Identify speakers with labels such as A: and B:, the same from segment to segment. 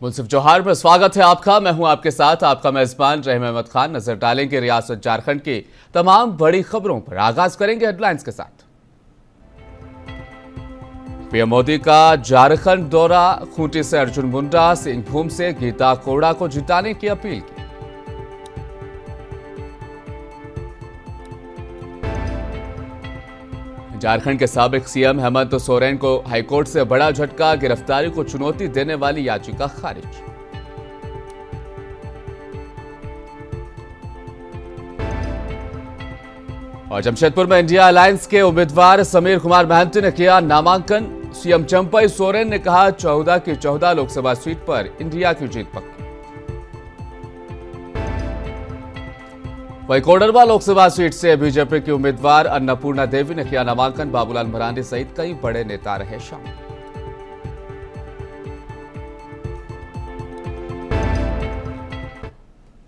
A: मुंसिफ जौहार में स्वागत है आपका। मैं हूं आपके साथ आपका मेजबान रहीम अहमद खान। नजर डालेंगे रियासत झारखंड की तमाम बड़ी खबरों पर। आगाज करेंगे हेडलाइंस के साथ। पीएम मोदी का झारखंड दौरा, खूंटी से अर्जुन मुंडा, सिंहभूम से गीता कोड़ा को जिताने की अपील की। झारखंड के साबिक सीएम हेमंत सोरेन को हाईकोर्ट से बड़ा झटका, गिरफ्तारी को चुनौती देने वाली याचिका खारिज। और जमशेदपुर में इंडिया अलायंस के उम्मीदवार समीर कुमार महंती ने किया नामांकन। सीएम चंपई सोरेन ने कहा 14 की 14 लोकसभा सीट पर इंडिया की जीत पक्की। वहीं कोडरवा लोकसभा सीट से बीजेपी की उम्मीदवार अन्नपूर्णा देवी ने किया नामांकन। बाबूलाल मरांडी सहित कई बड़े नेता रहे शामिल।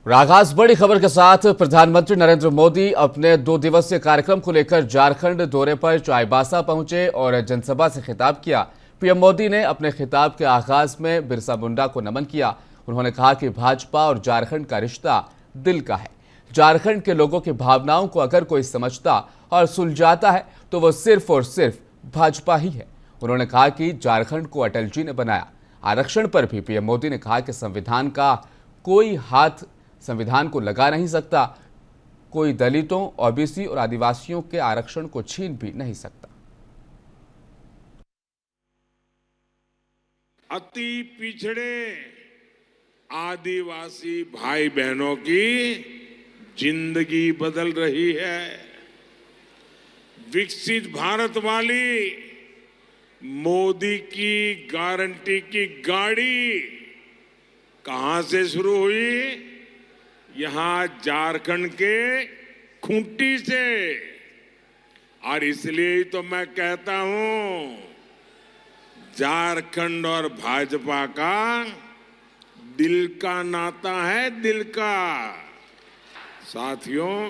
A: आगाज बड़ी खबर के साथ। प्रधानमंत्री नरेंद्र मोदी अपने 2 दिवसीय कार्यक्रम को लेकर झारखंड दौरे पर चाईबासा पहुंचे और जनसभा से खिताब किया। पीएम मोदी ने अपने खिताब के आगाज में बिरसा मुंडा को नमन किया। उन्होंने कहा कि भाजपा और झारखंड का रिश्ता दिल का है। झारखंड के लोगों की भावनाओं को अगर कोई समझता और सुलझाता है तो वो सिर्फ और सिर्फ भाजपा ही है। उन्होंने कहा कि झारखंड को अटल जी ने बनाया। आरक्षण पर भी पीएम मोदी ने कहा कि संविधान का कोई हाथ संविधान को लगा नहीं सकता। कोई दलितों, ओबीसी और आदिवासियों के आरक्षण को छीन भी नहीं सकता।
B: अति पिछड़े आदिवासी भाई बहनों की जिंदगी बदल रही है। विकसित भारत वाली मोदी की गारंटी की गाड़ी कहां से शुरू हुई? यहां झारखंड के खूंटी से। और इसलिए ही तो मैं कहता हूं झारखंड और भाजपा का दिल का नाता है, दिल का। साथियों,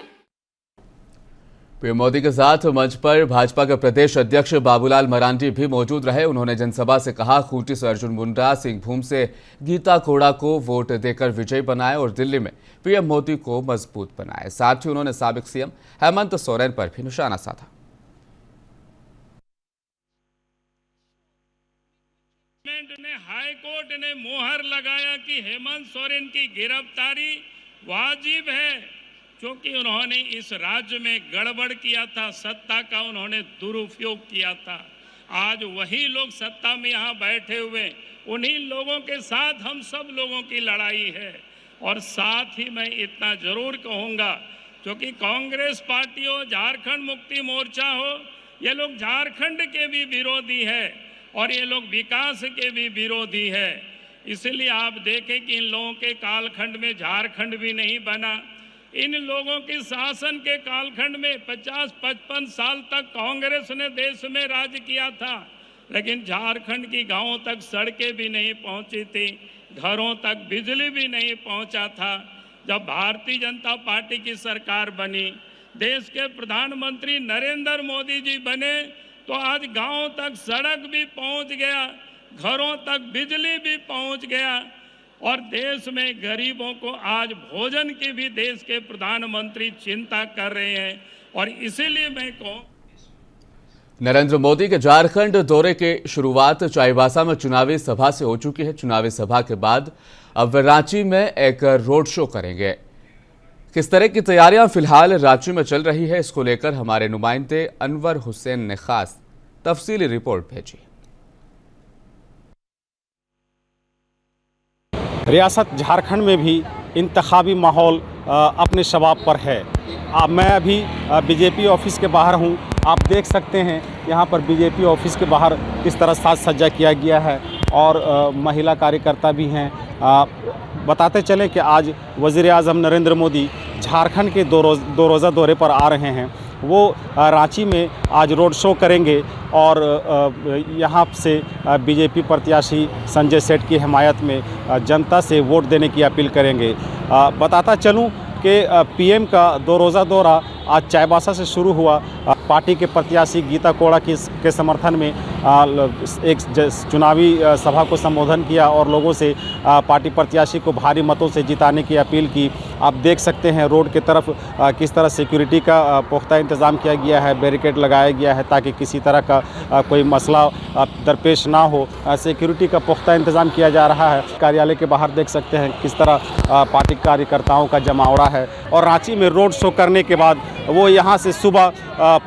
A: पीएम मोदी के साथ मंच पर भाजपा के प्रदेश अध्यक्ष बाबूलाल मरांडी भी मौजूद रहे। उन्होंने जनसभा से कहा खूंटी से अर्जुन मुंडा, सिंहभूम से गीता कोड़ा को वोट देकर विजयी बनाए और दिल्ली में पीएम मोदी को मजबूत बनाए। साथ ही उन्होंने साबिक सीएम हेमंत सोरेन पर भी निशाना साधा।
C: ने हाई कोर्ट ने मोहर लगाया कि हेमंत सोरेन की गिरफ्तारी वाजिब है, क्योंकि उन्होंने इस राज्य में गड़बड़ किया था, सत्ता का उन्होंने दुरुपयोग किया था। आज वही लोग सत्ता में यहाँ बैठे हुए, उन्हीं लोगों के साथ हम सब लोगों की लड़ाई है। और साथ ही मैं इतना जरूर कहूँगा, क्योंकि कांग्रेस पार्टी हो, झारखंड मुक्ति मोर्चा हो, ये लोग झारखंड के भी विरोधी है और ये लोग विकास के भी विरोधी है। इसलिए आप देखें कि इन लोगों के कालखंड में झारखंड भी नहीं बना। इन लोगों के शासन के कालखंड में 50-55 साल तक कांग्रेस ने देश में राज किया था, लेकिन झारखंड की गांवों तक सड़कें भी नहीं पहुंची थी, घरों तक बिजली भी नहीं पहुंचा था। जब भारतीय जनता पार्टी की सरकार बनी, देश के प्रधानमंत्री नरेंद्र मोदी जी बने, तो आज गांवों तक सड़क भी पहुंच गया, घरों तक बिजली भी पहुंच गया और देश में गरीबों को आज भोजन की भी देश के प्रधानमंत्री चिंता कर रहे हैं। और इसीलिए मैं कहूं,
A: नरेंद्र मोदी के झारखंड दौरे की शुरुआत चाईबासा में चुनावी सभा से हो चुकी है। चुनावी सभा के बाद अब वे रांची में एक रोड शो करेंगे। किस तरह की तैयारियां फिलहाल रांची में चल रही है, इसको लेकर हमारे नुमाइंदे अनवर हुसैन ने खास तफसीली रिपोर्ट भेजी।
D: रियासत झारखंड में भी इंतखाबी माहौल अपने शबाब पर है। मैं अभी बीजेपी ऑफिस के बाहर हूं। आप देख सकते हैं यहां पर बीजेपी ऑफिस के बाहर किस तरह साज सज्जा किया गया है और महिला कार्यकर्ता भी हैं। बताते चले कि आज वज़ीर आज़म नरेंद्र मोदी झारखंड के दो रोज़ा दौरे पर आ रहे हैं। वो रांची में आज रोड शो करेंगे और यहाँ से बीजेपी प्रत्याशी संजय सेठ की हिमायत में जनता से वोट देने की अपील करेंगे। बताता चलूँ कि पीएम का 2 रोज़ा दौरा आज चाईबासा से शुरू हुआ। पार्टी के प्रत्याशी गीता कोड़ा के समर्थन में एक चुनावी सभा को संबोधन किया और लोगों से पार्टी प्रत्याशी को भारी मतों से जिताने की अपील की। आप देख सकते हैं रोड की तरफ किस तरह सिक्योरिटी का पुख्ता इंतज़ाम किया गया है, बैरिकेड लगाया गया है ताकि किसी तरह का कोई मसला दरपेश ना हो। सिक्योरिटी का पुख्ता इंतज़ाम किया जा रहा है। कार्यालय के बाहर देख सकते हैं किस तरह पार्टी कार्यकर्ताओं का जमावड़ा है और रांची में रोड शो करने के बाद वो यहाँ से सुबह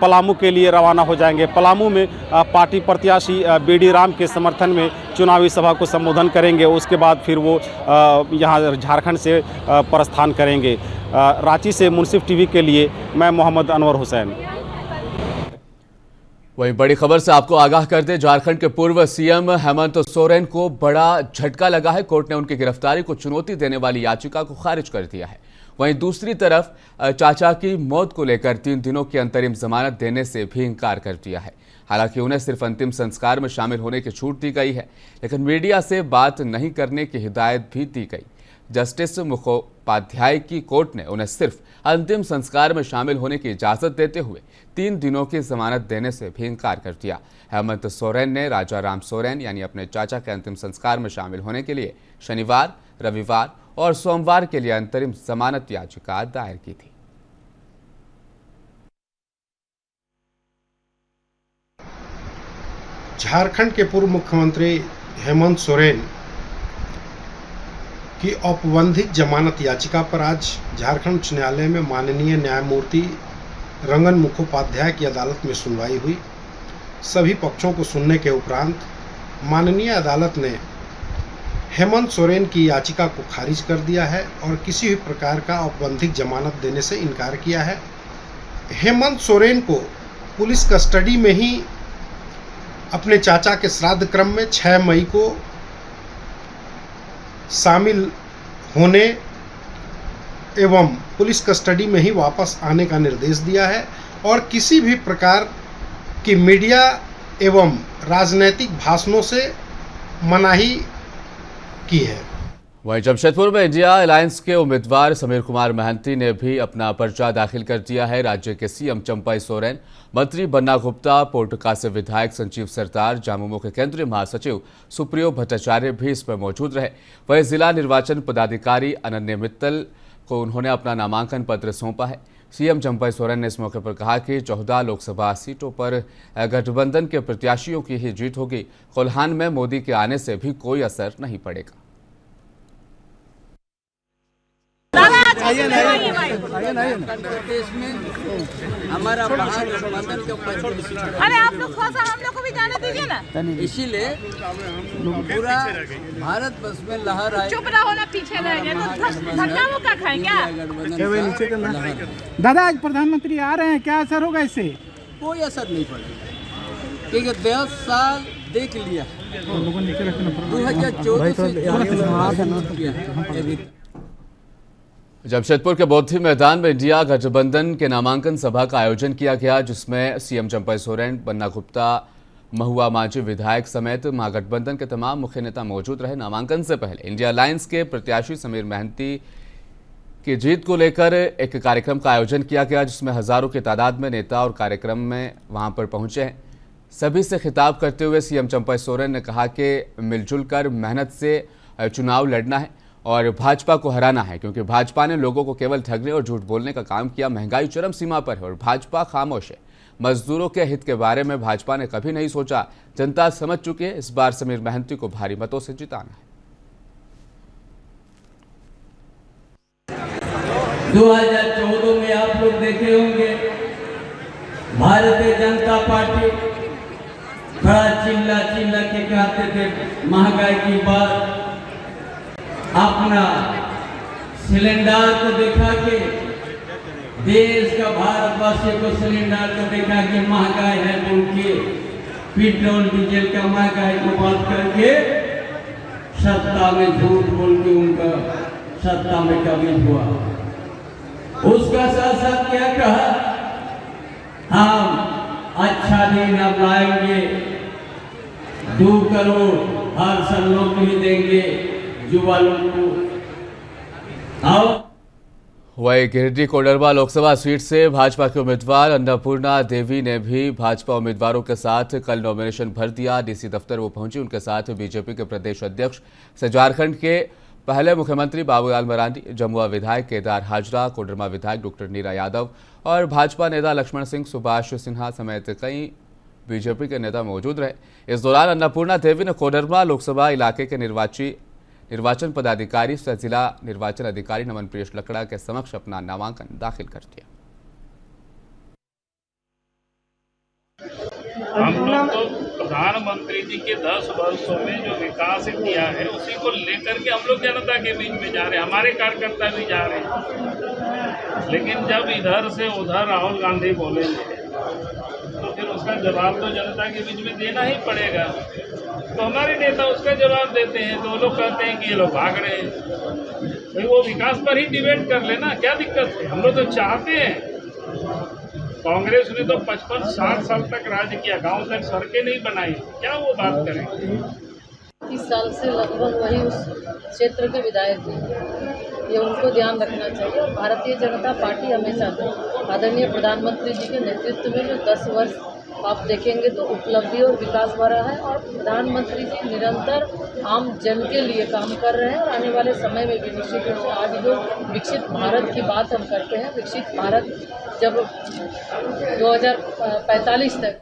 D: पलामू के लिए रवाना हो जाएंगे। पलामू में पार्टी प्रत्याशी बीडी राम के समर्थन में चुनावी सभा को संबोधन करेंगे। उसके बाद फिर वो यहाँ झारखंड से प्रस्थान करेंगे। रांची से मुंसिफ टीवी के लिए मैं मोहम्मद अनवर हुसैन।
A: वहीं बड़ी खबर से आपको आगाह कर दे, झारखंड के पूर्व सीएम हेमंत सोरेन को बड़ा झटका लगा है। कोर्ट ने उनकी गिरफ्तारी को चुनौती देने वाली याचिका को खारिज कर दिया है। वहीं दूसरी तरफ चाचा की मौत को लेकर 3 दिनों की अंतरिम जमानत देने से भी इनकार कर दिया है। हालांकि उन्हें सिर्फ अंतिम संस्कार में शामिल होने की छूट दी गई है, लेकिन मीडिया से बात नहीं करने की हिदायत भी दी गई। जस्टिस मुखोपाध्याय की कोर्ट ने उन्हें सिर्फ अंतिम संस्कार में शामिल होने की इजाजत देते हुए 3 दिनों की जमानत देने से भी इनकार कर दिया। हेमंत सोरेन ने राजा राम सोरेन यानी अपने चाचा के अंतिम संस्कार में शामिल होने के लिए शनिवार, रविवार और सोमवार के लिए अंतरिम जमानत याचिका दायर की थी।
E: झारखंड के पूर्व मुख्यमंत्री हेमंत सोरेन की औपबंधिक जमानत याचिका पर आज झारखंड उच्च न्यायालय में माननीय न्यायमूर्ति रंगन मुखोपाध्याय की अदालत में सुनवाई हुई। सभी पक्षों को सुनने के उपरांत माननीय अदालत ने हेमंत सोरेन की याचिका को खारिज कर दिया है और किसी भी प्रकार का औपबंधिक जमानत देने से इनकार किया है। हेमंत सोरेन को पुलिस कस्टडी में ही अपने चाचा के श्राद्ध क्रम में 6 मई को शामिल होने एवं पुलिस कस्टडी में ही वापस आने का निर्देश दिया है और किसी भी प्रकार की मीडिया एवं राजनीतिक भाषणों से मनाही की है।
A: वहीं जमशेदपुर में इंडिया अलायंस के उम्मीदवार समीर कुमार महंती ने भी अपना पर्चा दाखिल कर दिया है। राज्य के सीएम चंपई सोरेन, मंत्री बन्ना गुप्ता, पोर्टका से विधायक संजीव सरदार, जामुमो के केंद्रीय महासचिव सुप्रियो भट्टाचार्य भी इस पर मौजूद रहे। वहीं जिला निर्वाचन पदाधिकारी अनन्य मित्तल को उन्होंने अपना नामांकन पत्र सौंपा है। सीएम चंपई सोरेन ने इस मौके पर कहा कि 14 लोकसभा सीटों पर गठबंधन के प्रत्याशियों की ही जीत होगी। कोल्हान में मोदी के आने से भी कोई असर नहीं पड़ेगा।
F: हमारा अरे आप लोग थोड़ा सा हम लोग को भी जाने दीजिए ना, इसीलिए पूरा भारत बस में लहर आए। चुप रहो ना, पीछे रह गए तो धक्का मुक्का खाएंगे।
G: दादा आज प्रधानमंत्री आ रहे हैं, क्या असर होगा इससे?
F: कोई असर नहीं पड़ेगा क्योंकि 10 साल देख लिया, 2014 से
A: जमशेदपुर के बौद्धि मैदान में इंडिया गठबंधन के नामांकन सभा का आयोजन किया गया, जिसमें सीएम चंपई सोरेन, बन्ना गुप्ता, महुआ मांझी विधायक समेत महागठबंधन के तमाम मुख्य नेता मौजूद रहे। नामांकन से पहले इंडिया अलायंस के प्रत्याशी समीर महंती की जीत को लेकर एक कार्यक्रम का आयोजन किया गया, जिसमें हजारों की तादाद में नेता और कार्यक्रम में वहां पर पहुंचे हैं। सभी से खिताब करते हुए सीएम चंपई सोरेन ने कहा कि मिलजुल कर मेहनत से चुनाव लड़ना है और भाजपा को हराना है, क्योंकि भाजपा ने लोगों को केवल ठगने और झूठ बोलने का काम किया। महंगाई चरम सीमा पर है और भाजपा खामोश है। मजदूरों के हित के बारे में भाजपा ने कभी नहीं सोचा। जनता समझ चुकी है, इस बार समीर महंती को भारी मतों से जिताना है।
H: 2014 में आप लोग देखे होंगे भारतीय जनता पार्टी बड़ा चिल्ला चिल्ला के कहते थे महंगाई की बात, अपना सिलेंडर को दिखा के देश का भारतवासियों को सिलेंडर को दिखा के महंगाई है बोल के पेट्रोल डीजल का महंगाई को बात करके सत्ता में झूठ बोल के उनका सत्ता में कमी हुआ। उसका साथ साथ क्या कहा, हम अच्छा दिन अब लाएंगे, 2 करोड़ हर साल नौकरी देंगे युवा लोग को।
A: वहीं गिरिडीह कोडरमा लोकसभा सीट से भाजपा के उम्मीदवार अन्नपूर्णा देवी ने भी भाजपा उम्मीदवारों के साथ कल नॉमिनेशन भर दिया। डीसी दफ्तर वो पहुंची। उनके साथ बीजेपी के प्रदेश अध्यक्ष से झारखंड के पहले मुख्यमंत्री बाबूलाल मरांडी, जमुआ विधायक केदार हाजरा, कोडरमा विधायक डॉक्टर नीरा यादव और भाजपा नेता लक्ष्मण सिंह, सुभाष सिन्हा समेत कई बीजेपी के नेता मौजूद रहे। इस दौरान अन्नपूर्णा देवी ने कोडरमा लोकसभा इलाके के निर्वाचन पदाधिकारी सह जिला निर्वाचन अधिकारी नमन प्रियेश लकड़ा के समक्ष अपना नामांकन दाखिल कर दिया।
C: हम लोग तो प्रधानमंत्री जी के 10 वर्षों में जो विकास किया है उसी को लेकर के हम लोग जनता के बीच में जा रहे हैं। हमारे कार्यकर्ता भी जा रहे हैं, लेकिन जब इधर से उधर राहुल गांधी बोलेंगे तो फिर उसका जवाब तो जनता के बीच में देना ही पड़ेगा। तो हमारे नेता उसका जवाब देते हैं, तो लोग कहते हैं कि ये लोग भाग रहे हैं। भाई वो विकास पर ही डिबेट कर लेना, क्या दिक्कत है? हम लोग तो चाहते हैं। कांग्रेस ने तो 55-60 साल तक राज किया, गांव तक सड़कें नहीं बनाई, क्या वो बात करेंगे?
I: 30 साल से लगभग वही उस क्षेत्र के विधायक हैं, ये उनको ध्यान रखना चाहिए। और भारतीय जनता पार्टी हमेशा आदरणीय प्रधानमंत्री जी के नेतृत्व में जो 10 वर्ष आप देखेंगे तो उपलब्धि और विकास भरा है। और प्रधानमंत्री जी निरंतर आम जन के लिए काम कर रहे हैं और आने वाले समय में भी निश्चित रूप से आज जो विकसित भारत की बात हम करते हैं, विकसित भारत जब 2045 तक।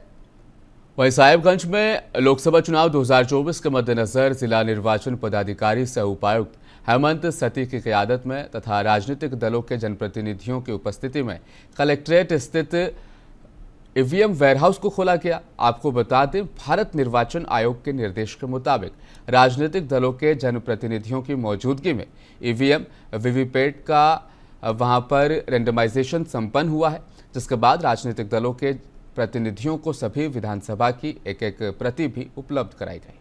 A: वहीं साहिबगंज में लोकसभा चुनाव 2024 के मद्देनजर जिला निर्वाचन पदाधिकारी सह उपायुक्त हेमंत सती की क़यादत में तथा राजनीतिक दलों के जनप्रतिनिधियों की उपस्थिति में कलेक्ट्रेट स्थित ईवीएम वेयरहाउस को खोला गया। आपको बता दें, भारत निर्वाचन आयोग के निर्देश के मुताबिक राजनीतिक दलों के जनप्रतिनिधियों की मौजूदगी में ईवीएम वीवीपैट का वहां पर रेंडमाइजेशन संपन्न हुआ है, जिसके बाद राजनीतिक दलों के प्रतिनिधियों को सभी विधानसभा की एक एक प्रति भी उपलब्ध कराई गई।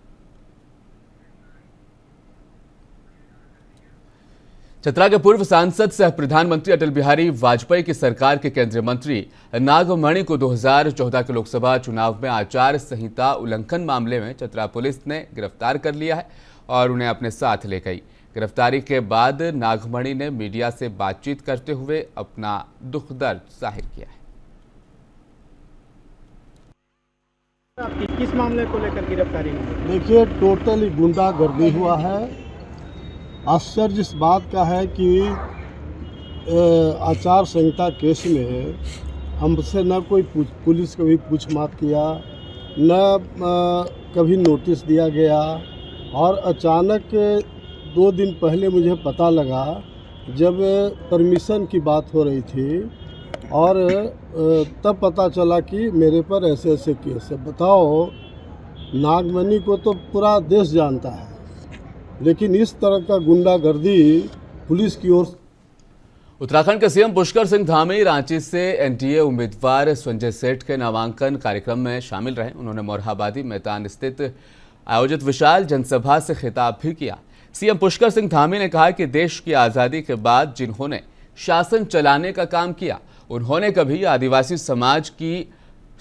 A: चतरा के पूर्व सांसद सह प्रधानमंत्री अटल बिहारी वाजपेयी की सरकार के केंद्रीय मंत्री नागमणि को 2014 के लोकसभा चुनाव में आचार संहिता उल्लंघन मामले में चतरा पुलिस ने गिरफ्तार कर लिया है और उन्हें अपने साथ ले गई। गिरफ्तारी के बाद नागमणि ने मीडिया से बातचीत करते हुए अपना दुख दर्द जाहिर किया है।
G: किस मामले को लेकर गिरफ्तारी हुई?
J: देखिए, टोटली गुंडागर्दी हुआ है। आश्चर्य इस बात का है कि आचार संहिता केस में हमसे न कोई पुलिस कभी पूछताछ किया, न कभी नोटिस दिया गया। और अचानक 2 दिन पहले मुझे पता लगा, जब परमिशन की बात हो रही थी और तब पता चला कि मेरे पर ऐसे ऐसे केस है। बताओ, नागमणि को तो पूरा देश जानता है, लेकिन इस तरह का गुंडागर्दी पुलिस की ओर।
A: उत्तराखंड के सीएम पुष्कर सिंह धामी रांची से एनडीए उम्मीदवार संजय सेठ के नामांकन कार्यक्रम में शामिल रहे। उन्होंने मोरहाबादी मैदान स्थित आयोजित विशाल जनसभा से खिताब भी किया। सीएम पुष्कर सिंह धामी ने कहा कि देश की आज़ादी के बाद जिन्होंने शासन चलाने का काम किया, उन्होंने कभी आदिवासी समाज की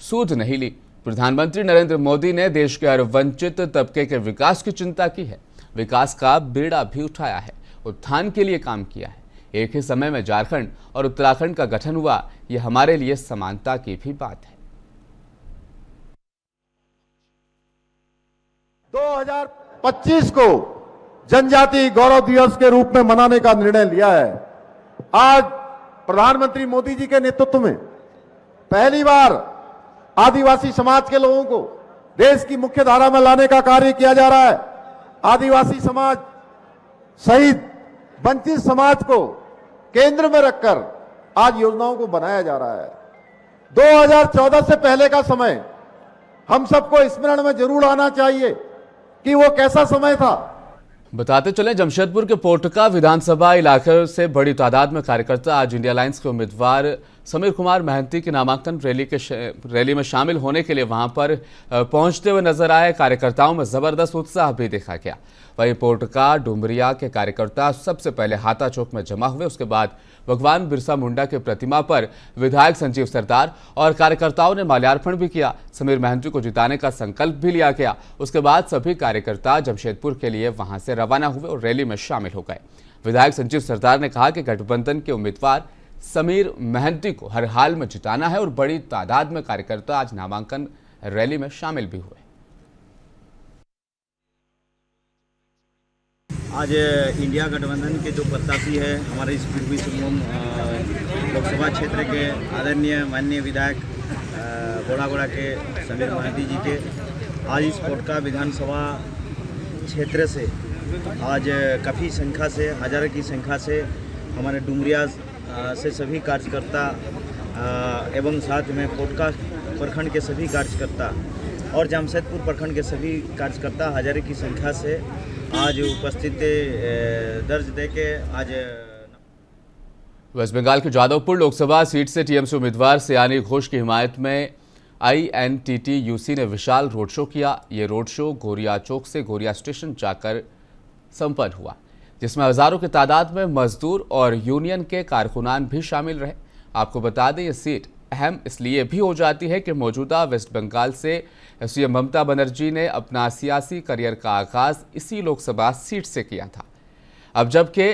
A: सूध नहीं ली। प्रधानमंत्री नरेंद्र मोदी ने देश के हर वंचित तबके के विकास की चिंता की है, विकास का बेड़ा भी उठाया है, उत्थान के लिए काम किया है। एक ही समय में झारखंड और उत्तराखंड का गठन हुआ, यह हमारे लिए समानता की भी बात है।
K: 2025 को जनजाति गौरव दिवस के रूप में मनाने का निर्णय लिया है। आज प्रधानमंत्री मोदी जी के नेतृत्व में पहली बार आदिवासी समाज के लोगों को देश की मुख्य धारा में लाने का कार्य किया जा रहा है। आदिवासी समाज सहित वंचित समाज को केंद्र में रखकर आज योजनाओं को बनाया जा रहा है। 2014 से पहले का समय हम सबको स्मरण में जरूर आना चाहिए कि वो कैसा समय था।
A: बताते चलें, जमशेदपुर के पोटका विधानसभा इलाके से बड़ी तादाद में कार्यकर्ता आज इंडिया अलायंस के उम्मीदवार समीर कुमार महंती की नामांकन रैली में शामिल होने के लिए वहां पर पहुंचते हुए नजर आए। कार्यकर्ताओं में जबरदस्त उत्साह भी देखा गया। वहीं पोटका डुमरिया के कार्यकर्ता सबसे पहले हाथा चौक में जमा हुए। उसके बाद भगवान बिरसा मुंडा के प्रतिमा पर विधायक संजीव सरदार और कार्यकर्ताओं ने माल्यार्पण भी किया। समीर महंती को जिताने का संकल्प भी लिया गया। उसके बाद सभी कार्यकर्ता जमशेदपुर के लिए वहां से रवाना हुए और रैली में शामिल हो गए। विधायक संजीव सरदार ने कहा कि गठबंधन के उम्मीदवार समीर महंती को हर हाल में जिताना है और बड़ी तादाद में कार्यकर्ता आज नामांकन रैली में शामिल भी हुए।
L: आज इंडिया गठबंधन के जो प्रत्याशी है हमारे इस पूर्वी सिंहभूम लोकसभा क्षेत्र के आदरणीय माननीय विधायक गोड़ागोड़ा के समीर महंती जी के आज इस कोटका विधानसभा क्षेत्र से आज काफ़ी संख्या से हज़ारों की संख्या से हमारे डुमरिया से सभी कार्यकर्ता एवं साथ में कोटका प्रखंड के सभी कार्यकर्ता और जमशेदपुर प्रखंड के सभी कार्यकर्ता हज़ारों की संख्या से आज उपस्थित दर्ज दे के आज
A: वेस्ट बंगाल के जादवपुर लोकसभा सीट से टीएमसी उम्मीदवार सयानी घोष की हिमायत में INTTUC ने विशाल रोड शो किया। ये रोड शो गोरिया चौक से गोरिया स्टेशन जाकर संपन्न हुआ, जिसमें हजारों की तादाद में मजदूर और यूनियन के कारकुनान भी शामिल रहे। आपको बता दें, ये सीट अहम इसलिए भी हो जाती है कि मौजूदा वेस्ट बंगाल से सीएम ममता बनर्जी ने अपना सियासी करियर का आगाज इसी लोकसभा सीट से किया था। अब जबकि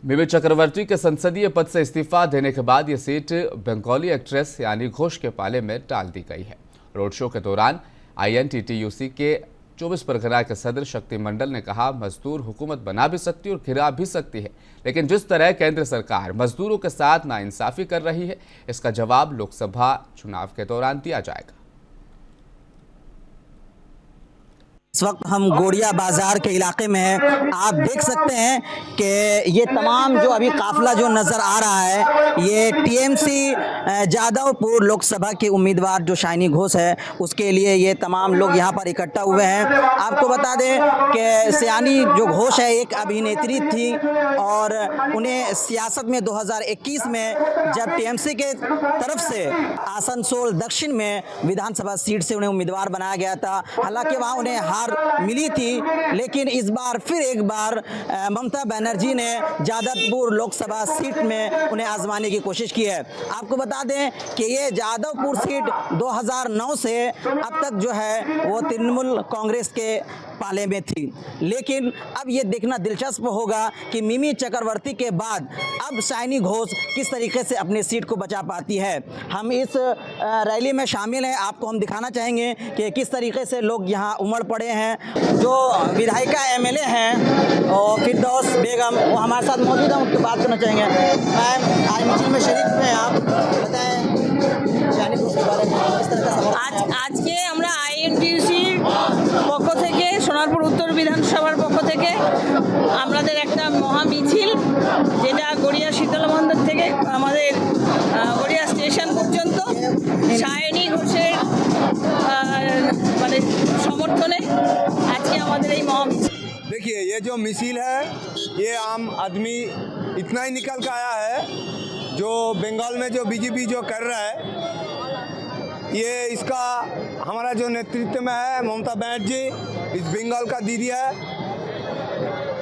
A: मिमी चक्रवर्ती के संसदीय पद से इस्तीफा देने के बाद ये सीट बंगाली एक्ट्रेस सयानी घोष के पाले में डाल दी गई है। रोड शो के दौरान INTTUC के 24 परगना के सदर शक्ति मंडल ने कहा, मजदूर हुकूमत बना भी सकती है और गिरा भी सकती है, लेकिन जिस तरह केंद्र सरकार मजदूरों के साथ नाइंसाफी कर रही है, इसका जवाब लोकसभा चुनाव के दौरान दिया जाएगा।
M: इस वक्त हम गोड़िया बाजार के इलाके में हैं। आप देख सकते हैं कि ये तमाम जो अभी काफिला जो नज़र आ रहा है, ये TMC जादवपुर लोकसभा के उम्मीदवार जो सयानी घोष है उसके लिए ये तमाम लोग यहाँ पर इकट्ठा हुए हैं। आपको बता दें कि सयानी जो घोष है एक अभिनेत्री थी और उन्हें सियासत में 2021 में जब TMC के तरफ से आसनसोल दक्षिण में विधानसभा सीट से उन्हें उम्मीदवार बनाया गया था। हालांकि वहाँ उन्हें मिली थी, लेकिन इस बार फिर एक बार ममता बनर्जी ने जादवपुर लोकसभा सीट में उन्हें आजमाने की कोशिश की है। आपको बता दें कि ये जादवपुर सीट 2009 से अब तक जो है वो तृणमूल कांग्रेस के पाले में थी, लेकिन अब ये देखना दिलचस्प होगा कि मिमी चक्रवर्ती के बाद अब सयानी घोष किस तरीके से अपनी सीट को बचा पाती है। हम इस रैली में शामिल हैं, आपको हम दिखाना चाहेंगे कि किस तरीके से लोग यहाँ उमड़ पड़े हैं। जो विधायिका MLA हैं और फिरदौस बेगम, वो हमारे साथ मौजूद हैं, उनसे बात करना चाहेंगे। मैम, आज मिছিল में शरीक में आप बताएं सयानी घोष के बारे में किस तरह का
N: आज के আমরা INTTUC পক্ষ থেকে সোনারপুর উত্তর বিধানসভার পক্ষ থেকে আমাদের একটা মহা মিছিল, যেটা গড়িয়া শীতল মন্দির থেকে আমাদের গড়িয়া স্টেশন পর্যন্ত সয়ানী ঘোষের মানে সমর্থনে আজকে আমাদের এই মহা মিছিল।
O: देखिए, ये जो मिছিল है ये आम आदमी इतना ही निकल के आया है, जो बंगाल में जो BJP जो कर रहा है, ये इसका हमारा जो नेतृत्व में है ममता बनर्जी, इस बंगाल का दीदी है।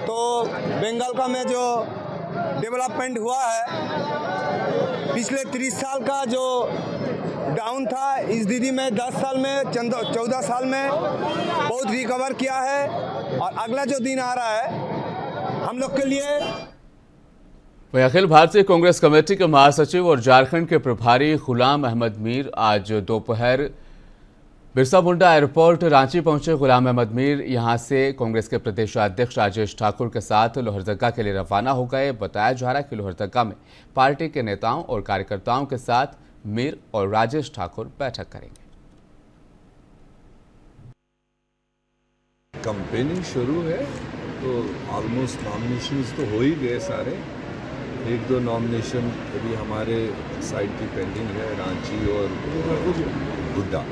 O: तो बंगाल का में जो डेवलपमेंट हुआ है, पिछले 30 साल का जो डाउन था, इस दीदी में 10 साल में 14 साल में बहुत रिकवर किया है। और अगला जो दिन आ रहा है हम लोग के लिए।
A: वहीं अखिल भारतीय कांग्रेस कमेटी के महासचिव और झारखंड के प्रभारी गुलाम अहमद मीर आज दोपहर बिरसा मुंडा एयरपोर्ट रांची पहुंचे। गुलाम अहमद मीर यहां से कांग्रेस के प्रदेशाध्यक्ष राजेश ठाकुर के साथ लोहरदगा के लिए रवाना हो गए। बताया जा रहा है कि लोहरदगा में पार्टी के नेताओं और कार्यकर्ताओं के साथ मीर और राजेश ठाकुर बैठक करेंगे।
P: कैंपेनिंग शुरू है तो ऑलमोस्ट नॉमिनेशंस तो हो ही गए सारे। 1-2 नॉमिनेशन अभी हमारे साइड की पेंडिंग है, रांची और गुड्डा,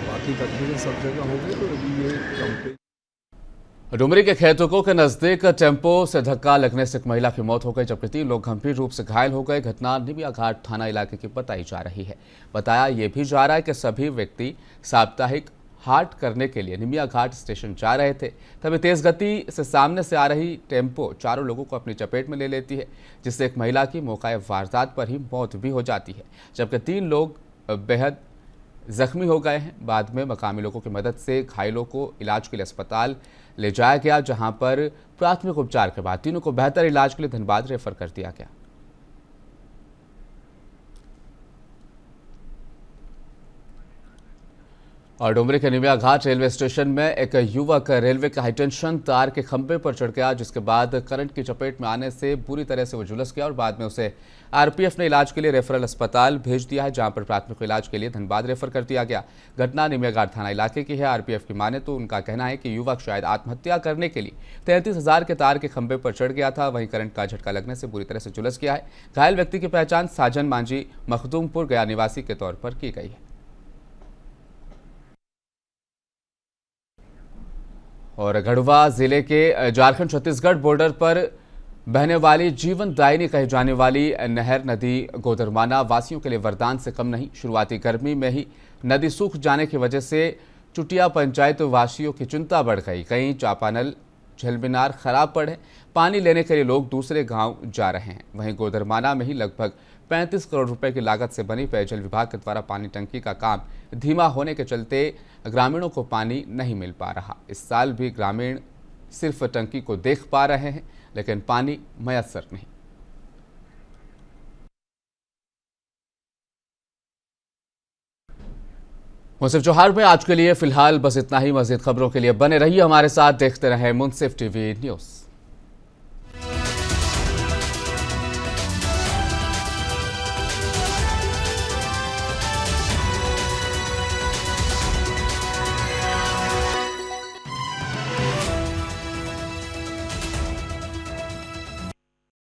P: बाकी तकरीबन सब जगह हो गए। तो अभी ये कैंपेन।
A: डुमरी के खेतों के नजदीक टेम्पो से धक्का लगने से एक महिला की मौत हो गई, जबकि 3 लोग गंभीर रूप से घायल हो गए। घटना निमिया घाट थाना इलाके की बताई जा रही है। बताया ये भी जा रहा है कि सभी व्यक्ति साप्ताहिक हाट करने के लिए निमिया घाट स्टेशन जा रहे थे, तभी तेज गति से सामने से आ रही टेम्पो चारों लोगों को अपनी चपेट में ले लेती है, जिससे एक महिला की मौका वारदात पर ही मौत भी हो जाती है, जबकि 3 लोग बेहद जख्मी हो गए हैं। बाद में मकामी लोगों की मदद से घायलों को इलाज के लिए अस्पताल ले जाया गया, जहां पर प्राथमिक उपचार के बाद तीनों को बेहतर इलाज के लिए धनबाद रेफर कर दिया गया। और डुमरी के निमिया घाट रेलवे स्टेशन में एक युवक रेलवे के हाईटेंशन तार के खंभे पर चढ़ गया, जिसके बाद करंट की चपेट में आने से बुरी तरह से वो झुलस गया और बाद में उसे आरपीएफ ने इलाज के लिए रेफरल अस्पताल भेज दिया है, जहां पर प्राथमिक इलाज के लिए धनबाद रेफर कर दिया गया। घटना निमिया घाट थाना इलाके की है। आरपीएफ की माने तो उनका कहना है कि युवक शायद आत्महत्या करने के लिए 33,000 के तार के खंभे पर चढ़ गया था, वहीं करंट का झटका लगने से बुरी तरह से झुलस गया है। घायल व्यक्ति की पहचान साजन मांझी मखदूमपुर गया निवासी के तौर पर की गई है। और गढ़वा जिले के झारखंड छत्तीसगढ़ बॉर्डर पर बहने वाली जीवनदायिनी कही जाने वाली नहर नदी गोदरमाना वासियों के लिए वरदान से कम नहीं। शुरुआती गर्मी में ही नदी सूख जाने की वजह से चुटिया पंचायत वासियों की चिंता बढ़ गई। कई चापानल झलमिनार खराब पड़े, पानी लेने के लिए लोग दूसरे गांव जा रहे हैं। वहीं गोदरमाना में ही लगभग 35 करोड़ रुपए की लागत से बनी पेयजल विभाग के द्वारा पानी टंकी का काम धीमा होने के चलते ग्रामीणों को पानी नहीं मिल पा रहा। इस साल भी ग्रामीण सिर्फ टंकी को देख पा रहे हैं, लेकिन पानी मयस्सर नहीं। मुंसिफ जोहार में आज के लिए फिलहाल बस इतना ही। मज़ीद खबरों के लिए बने रहिए हमारे साथ, देखते रहें मुंसिफ टीवी न्यूज़।